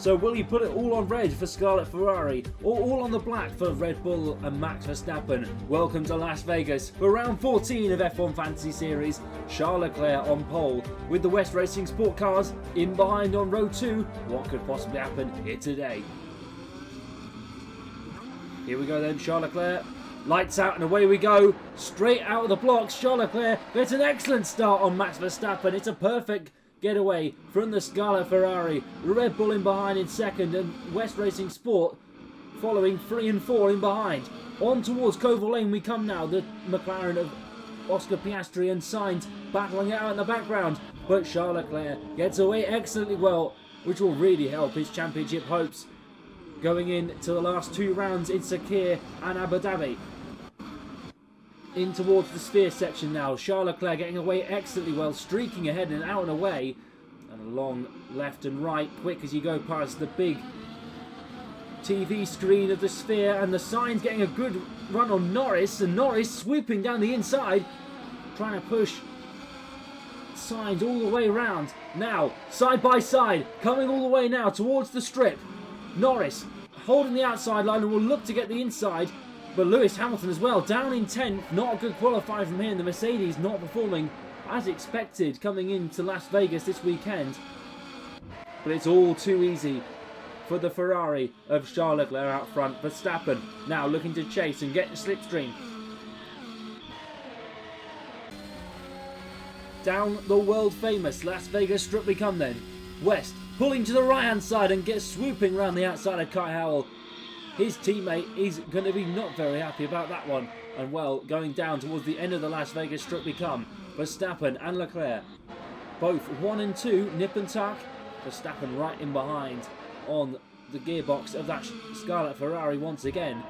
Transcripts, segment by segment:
So will he put it all on red for Scarlet Ferrari or all on the black for Red Bull and Max Verstappen? Welcome to Las Vegas for round 14 of F1 Fantasy Series. Charles Leclerc on pole with the West Racing Sport cars in behind on row 2. What could possibly happen here today? Here we go then, Charles Leclerc. Lights out and away we go. Straight out of the blocks. Charles Leclerc gets an excellent start on Max Verstappen. It's a perfect getaway from the Scarlet Ferrari. Red Bull in behind in second and West Racing Sport following 3 and 4 in behind. On towards Koval Lane we come now. The McLaren of Oscar Piastri and Sainz battling it out in the background. But Charles Leclerc gets away excellently well, which will really help his championship hopes going into the last 2 rounds in Sakir and Abu Dhabi. In towards the sphere section now. Charles Leclerc getting away excellently well, streaking ahead and out and away. And along left and right, quick as you go past the big TV screen of the sphere. And the Sainz getting a good run on Norris. And Norris swooping down the inside, trying to push Sainz all the way around. Now, side by side, coming all the way now towards the strip. Norris holding the outside line and will look to get the inside. But Lewis Hamilton as well, down in 10th. Not a good qualifier from here. And the Mercedes not performing as expected coming into Las Vegas this weekend. But it's all too easy for the Ferrari of Charles Leclerc out front. Verstappen now looking to chase and get the slipstream. Down the world famous Las Vegas strip we come then. West pulling to the right hand side and gets swooping around the outside of Kai Howell. His teammate is going to be not very happy about that one. And well, going down towards the end of the Las Vegas strip we come. Verstappen and Leclerc, both 1 and 2, nip and tuck. Verstappen right in behind on the gearbox of that Scarlet Ferrari once again.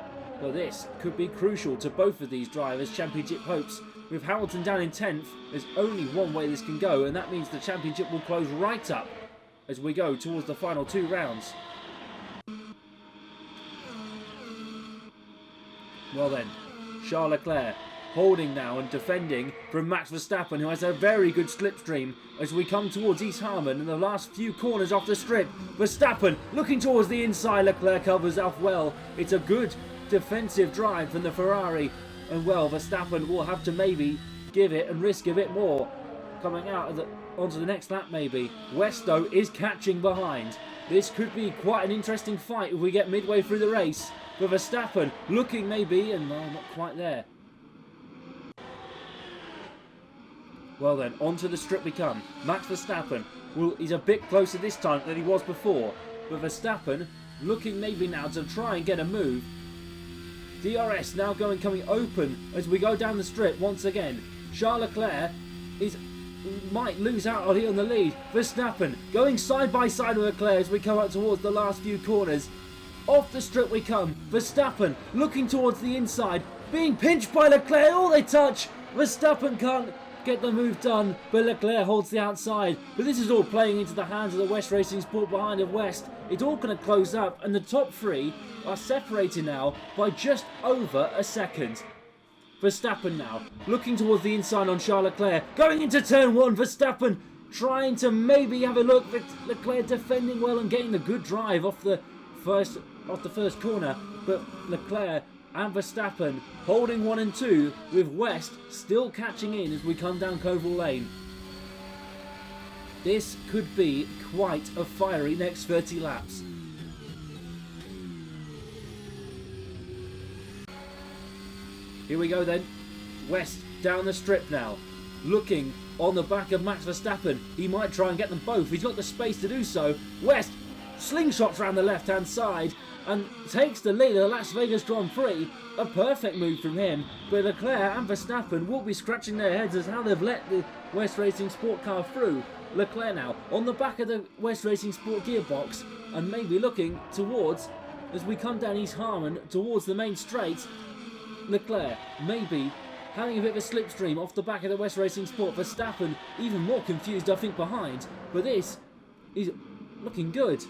Well, this could be crucial to both of these drivers' championship hopes. With Hamilton down in 10th, there's only one way this can go, and that means the championship will close right up as we go towards the final 2 rounds. Well then, Charles Leclerc holding now and defending from Max Verstappen, who has a very good slipstream as we come towards East Harmon in the last few corners off the strip. Verstappen looking towards the inside. Leclerc covers off well. It's a good defensive drive from the Ferrari, and well, Verstappen will have to maybe give it and risk a bit more coming out of onto the next lap maybe. Westo is catching behind. This could be quite an interesting fight if we get midway through the race. But Verstappen looking maybe, and no, not quite there. Well then, onto the strip we come. Max Verstappen is a bit closer this time than he was before. But Verstappen looking maybe now to try and get a move. DRS now coming open as we go down the strip once again. Charles Leclerc might lose out on the lead. Verstappen going side by side with Leclerc as we come up towards the last few corners. Off the strip we come. Verstappen looking towards the inside, being pinched by Leclerc. All they touch. Verstappen can't get the move done, but Leclerc holds the outside. But this is all playing into the hands of the West Racing Sport behind of West. It's all going to close up, and the top 3 are separated now by just over a second. Verstappen now looking towards the inside on Charles Leclerc. Going into turn 1, Verstappen trying to maybe have a look. Leclerc defending well and getting a good drive off the first corner, but Leclerc and Verstappen holding 1 and 2, with West still catching in as we come down Koval Lane. This could be quite a fiery next 30 laps. Here we go then. West down the strip now, looking on the back of Max Verstappen. He might try and get them both. He's got the space to do so. West slingshots around the left hand side and takes the lead of the Las Vegas Grand Prix. A perfect move from him, but Leclerc and Verstappen will be scratching their heads as how they've let the West Racing Sport car through. Leclerc now on the back of the West Racing Sport gearbox and maybe looking towards, as we come down East Harmon towards the main straight, Leclerc maybe having a bit of a slipstream off the back of the West Racing Sport. Verstappen even more confused I think behind, but this is looking good.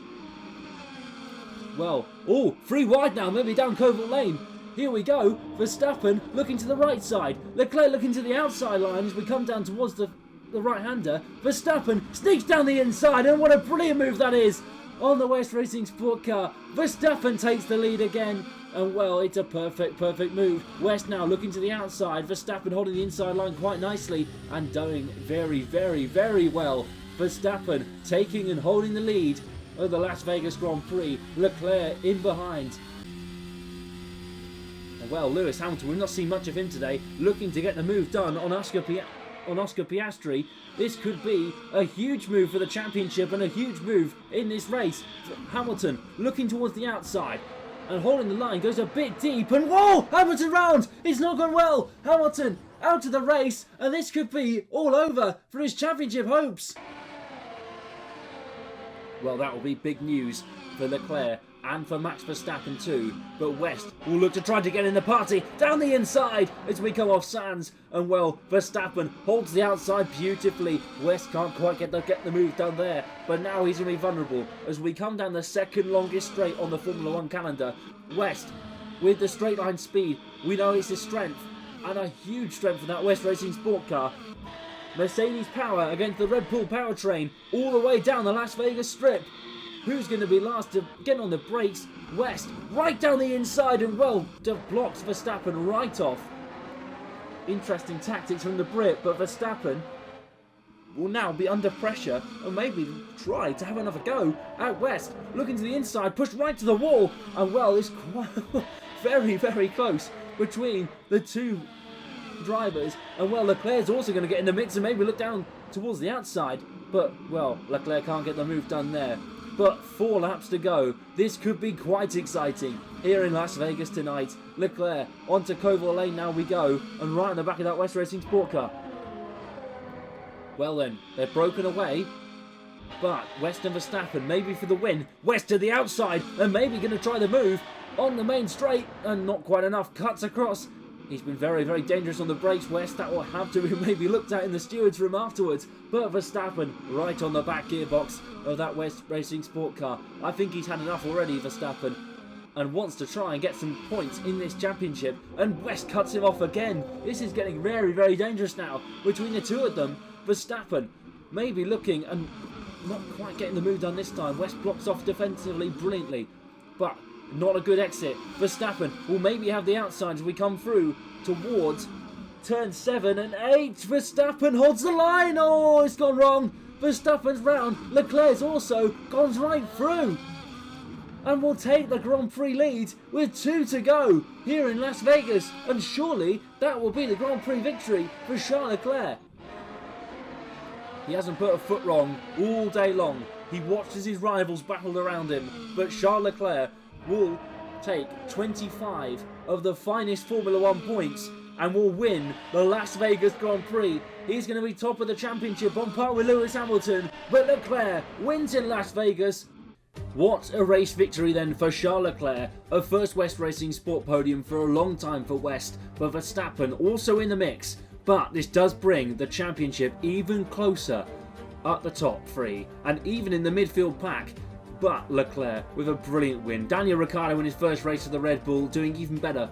Well, oh, 3 wide now, maybe down Koval Lane. Here we go. Verstappen looking to the right side. Leclerc looking to the outside line as we come down towards the right-hander. Verstappen sneaks down the inside, and what a brilliant move that is. on the West Racing Sport Car. Verstappen takes the lead again. And well, it's a perfect move. West now looking to the outside. Verstappen holding the inside line quite nicely and doing very well. Verstappen taking and holding the lead of the Las Vegas Grand Prix. Leclerc in behind. And well, Lewis Hamilton, we've not seen much of him today, looking to get the move done on Oscar Piastri. This could be a huge move for the championship and a huge move in this race. Hamilton looking towards the outside and holding the line, goes a bit deep, and whoa! Hamilton round! It's not gone well! Hamilton out of the race, and this could be all over for his championship hopes. Well, that will be big news for Leclerc and for Max Verstappen too. But West will look to try to get in the party down the inside as we come off Sands. And well, Verstappen holds the outside beautifully. West can't quite get the move done there. But now he's going to be vulnerable as we come down the second longest straight on the Formula 1 calendar. West, with the straight line speed, we know it's his strength. And a huge strength for that West Racing Sport Car. Mercedes power against the Red Bull powertrain all the way down the Las Vegas Strip. Who's going to be last to get on the brakes? West, right down the inside, and well, blocks Verstappen right off. Interesting tactics from the Brit, but Verstappen will now be under pressure and maybe try to have another go at West. Looking to the inside, pushed right to the wall, and well, it's quite very close between the two drivers. And well, Leclerc's also going to get in the mix and maybe look down towards the outside, but well, Leclerc can't get the move done there. But 4 laps to go. This could be quite exciting here in Las Vegas tonight. Leclerc onto Koval Lane, now we go, and right on the back of that West Racing Sport Car. Well then, they're broken away, but West and Verstappen maybe for the win. West to the outside and maybe going to try the move on the main straight, and not quite enough, cuts across. He's been very dangerous on the brakes, West. That will have to be maybe looked at in the stewards' room afterwards. But Verstappen right on the back gearbox of that West Racing Sport Car. I think he's had enough already, Verstappen, and wants to try and get some points in this championship. And West cuts him off again. This is getting very dangerous now between the two of them. Verstappen maybe looking and not quite getting the move done this time. West blocks off defensively brilliantly, but not a good exit. Verstappen will maybe have the outside as we come through towards turn 7 and 8. Verstappen holds the line. Oh, it's gone wrong. Verstappen's round. Leclerc's also gone right through and will take the Grand Prix lead with 2 to go here in Las Vegas. And surely that will be the Grand Prix victory for Charles Leclerc. He hasn't put a foot wrong all day long. He watches his rivals battle around him, but Charles Leclerc will take 25 of the finest Formula 1 points and will win the Las Vegas Grand Prix. He's going to be top of the championship on par with Lewis Hamilton, but Leclerc wins in Las Vegas. What a race victory then for Charles Leclerc, a first West Racing Sport podium for a long time for West, but Verstappen also in the mix. But this does bring the championship even closer at the top 3 and even in the midfield pack. But Leclerc with a brilliant win. Daniel Ricciardo in his first race of the Red Bull doing even better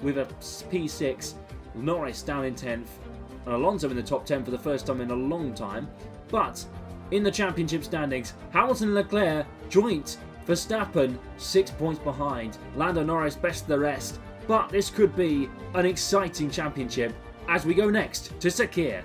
with a P6. Norris down in 10th. And Alonso in the top 10 for the first time in a long time. But in the championship standings, Hamilton and Leclerc joint. Verstappen 6 points behind. Lando Norris best of the rest. But this could be an exciting championship as we go next to Sakir.